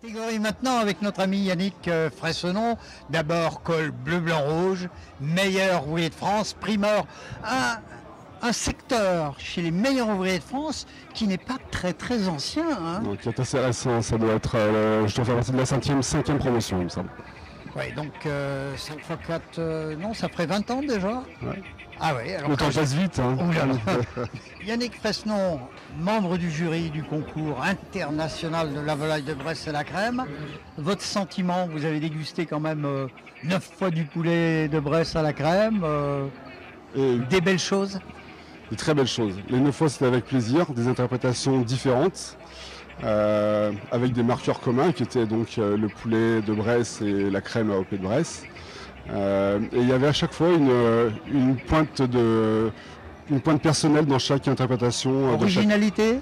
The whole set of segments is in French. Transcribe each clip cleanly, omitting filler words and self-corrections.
Catégorie maintenant avec notre ami Yannick Freysenon. D'abord col bleu, blanc, rouge, meilleur ouvrier de France, primeur. Un secteur chez les meilleurs ouvriers de France qui n'est pas très ancien. Hein. Donc, qui est assez récent, ça doit être, je dois faire partie de la cinquième promotion, il me semble. Oui, donc 5 x 4, non, ça ferait 20 ans déjà. Ouais. Ah oui, alors le temps passe vite. Hein. Yannick Freysenon, membre du jury du concours international de la volaille de Bresse et la crème. Votre sentiment, vous avez dégusté quand même 9 fois du poulet de Bresse à la crème, des belles choses. Des très belles choses. Les 9 fois c'était avec plaisir, des interprétations différentes, avec des marqueurs communs qui étaient donc le poulet de Bresse et la crème AOP de Bresse. Et il y avait à chaque fois une pointe personnelle dans chaque interprétation. Originalité ?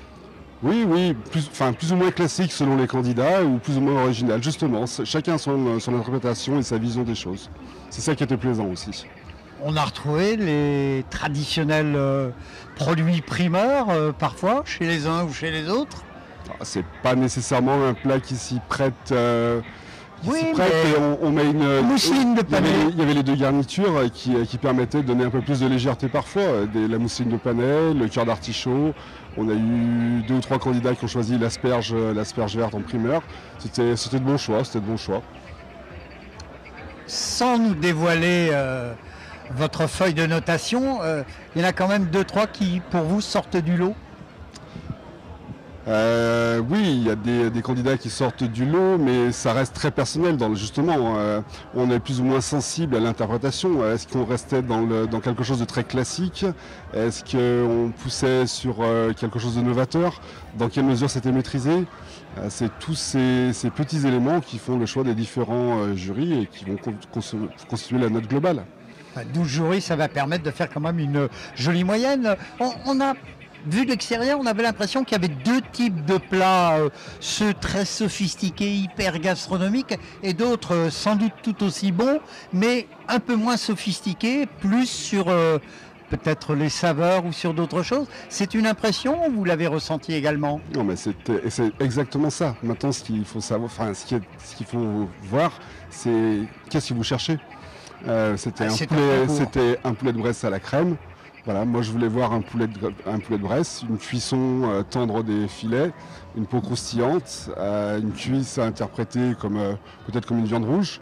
Oui, plus ou moins classique selon les candidats ou plus ou moins original. Justement, chacun son interprétation et sa vision des choses. C'est ça qui était plaisant aussi. On a retrouvé les traditionnels produits primeurs parfois chez les uns ou chez les autres. C'est pas nécessairement un plat qui s'y prête. Oui, et on met une mousseline de panais. Il y avait les deux garnitures qui permettaient de donner un peu plus de légèreté parfois. La mousseline de panais, le cœur d'artichaut. On a eu 2 ou 3 candidats qui ont choisi l'asperge verte en primeur. C'était de bons choix. Sans nous dévoiler votre feuille de notation, il y en a quand même 2-3 qui, pour vous, sortent du lot. Oui, il y a des candidats qui sortent du lot, mais ça reste très personnel. Justement, on est plus ou moins sensible à l'interprétation. Est-ce qu'on restait dans quelque chose de très classique? Est-ce qu'on poussait sur quelque chose de novateur? Dans quelle mesure c'était maîtrisé? C'est tous ces petits éléments qui font le choix des différents jurys et qui vont constituer la note globale. 12 jurys, ça va permettre de faire quand même une jolie moyenne. On a vu de l'extérieur, on avait l'impression qu'il y avait 2 types de plats, ceux très sophistiqués, hyper gastronomiques, et d'autres sans doute tout aussi bons, mais un peu moins sophistiqués, plus sur peut-être les saveurs ou sur d'autres choses. C'est une impression ou vous l'avez ressenti également? Non, mais c'est exactement ça. Maintenant, ce qu'il faut savoir, ce qu'il faut voir, c'est qu'est-ce que vous cherchez. C'était un poulet de Bresse à la crème. Voilà, moi je voulais voir un poulet de Bresse, une cuisson tendre des filets, une peau croustillante, une cuisse à interpréter peut-être comme une viande rouge,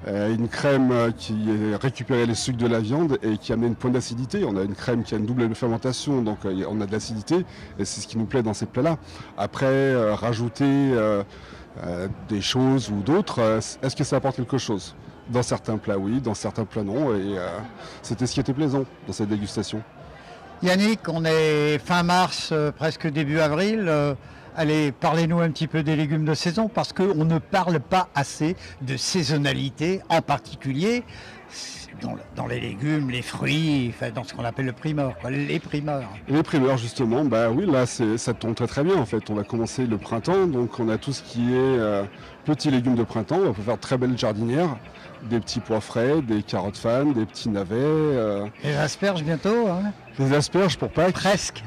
une crème qui récupérait les sucres de la viande et qui amenait une pointe d'acidité. On a une crème qui a une double fermentation, donc on a de l'acidité et c'est ce qui nous plaît dans ces plats-là. Après, rajouter des choses ou d'autres, est-ce que ça apporte quelque chose ? Dans certains plats, oui, dans certains plats, non. Et c'était ce qui était plaisant dans cette dégustation. Yannick, on est fin mars, presque début avril. Allez, parlez-nous un petit peu des légumes de saison, parce qu'on ne parle pas assez de saisonnalité, en particulier dans les légumes, les fruits, enfin, dans ce qu'on appelle le primeur, les primeurs. Les primeurs, justement, oui, là, ça tombe très bien, en fait. On va commencer le printemps, donc on a tout ce qui est petits légumes de printemps. On peut faire de très belles jardinières. Des petits pois frais, des carottes fan, des petits navets. Les asperges bientôt, hein? Les asperges pour Pâques. Presque.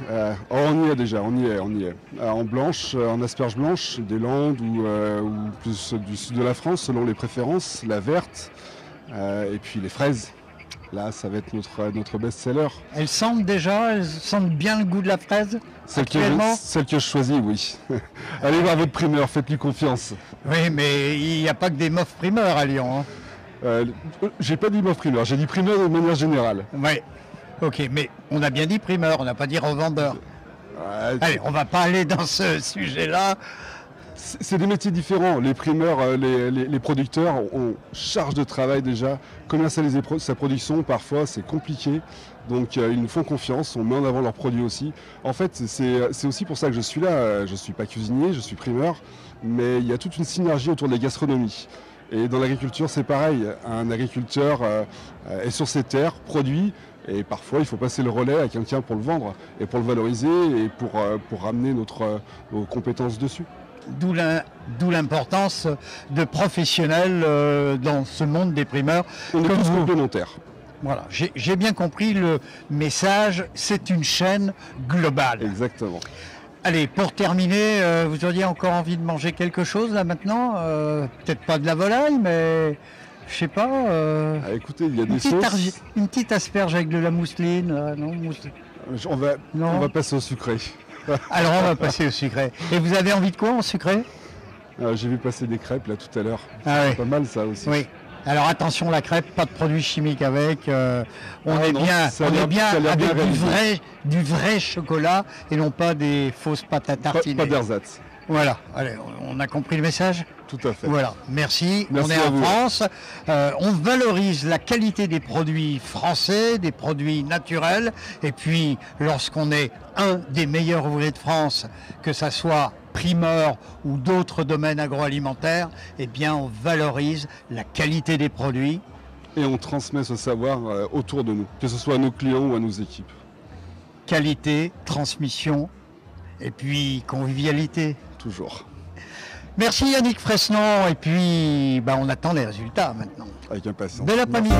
On y est déjà, on y est. En blanche, en asperges blanches, des Landes ou plus du sud de la France, selon les préférences, la verte, et puis les fraises. Là, ça va être notre best-seller. Elles sentent bien le goût de la fraise actuellement. Celle que je choisis, oui. Allez voir votre primeur, faites-lui confiance. Oui, mais il n'y a pas que des mofs primeurs à Lyon. Hein. J'ai pas dit mof primeur, j'ai dit primeur de manière générale. Oui, ok, mais on a bien dit primeur, on n'a pas dit revendeur. Allez, on va pas aller dans ce sujet-là. C'est des métiers différents. Les primeurs, les producteurs ont charge de travail déjà. Commercialiser sa production, parfois, c'est compliqué. Donc, ils nous font confiance, on met en avant leurs produits aussi. En fait, c'est aussi pour ça que je suis là. Je ne suis pas cuisinier, je suis primeur, mais il y a toute une synergie autour des gastronomies. Et dans l'agriculture, c'est pareil. Un agriculteur est sur ses terres, produit, et parfois il faut passer le relais à quelqu'un pour le vendre, et pour le valoriser, et pour ramener nos compétences dessus. D'où l'importance de professionnels dans ce monde des primeurs. On est tous complémentaires. Voilà, j'ai bien compris le message, c'est une chaîne globale. Exactement. Allez, pour terminer, vous auriez encore envie de manger quelque chose là maintenant peut-être pas de la volaille, mais je sais pas. Écoutez, il y a des sauces. Une petite asperge avec de la mousseline. Non, On va passer au sucré. Alors on va passer au sucré. Et vous avez envie de quoi en sucré? J'ai vu passer des crêpes là tout à l'heure. Ah c'est pas mal ça aussi. Oui. Alors attention, la crêpe, pas de produits chimiques avec. On est bien avec du vrai chocolat et non pas des fausses pâtes à tartiner. Pas d'ersatz. Voilà. Allez, on a compris le message? Tout à fait. Voilà. Merci. Merci on est à en vous. France. On valorise la qualité des produits français, des produits naturels. Et puis, lorsqu'on est un des meilleurs ouvriers de France, que ça soit primeur ou d'autres domaines agroalimentaires, eh bien on valorise la qualité des produits. Et on transmet ce savoir autour de nous, que ce soit à nos clients ou à nos équipes. Qualité, transmission et puis convivialité. Toujours. Merci Yannick Fresnon et puis on attend les résultats maintenant. Avec impatience. Bel après-midi.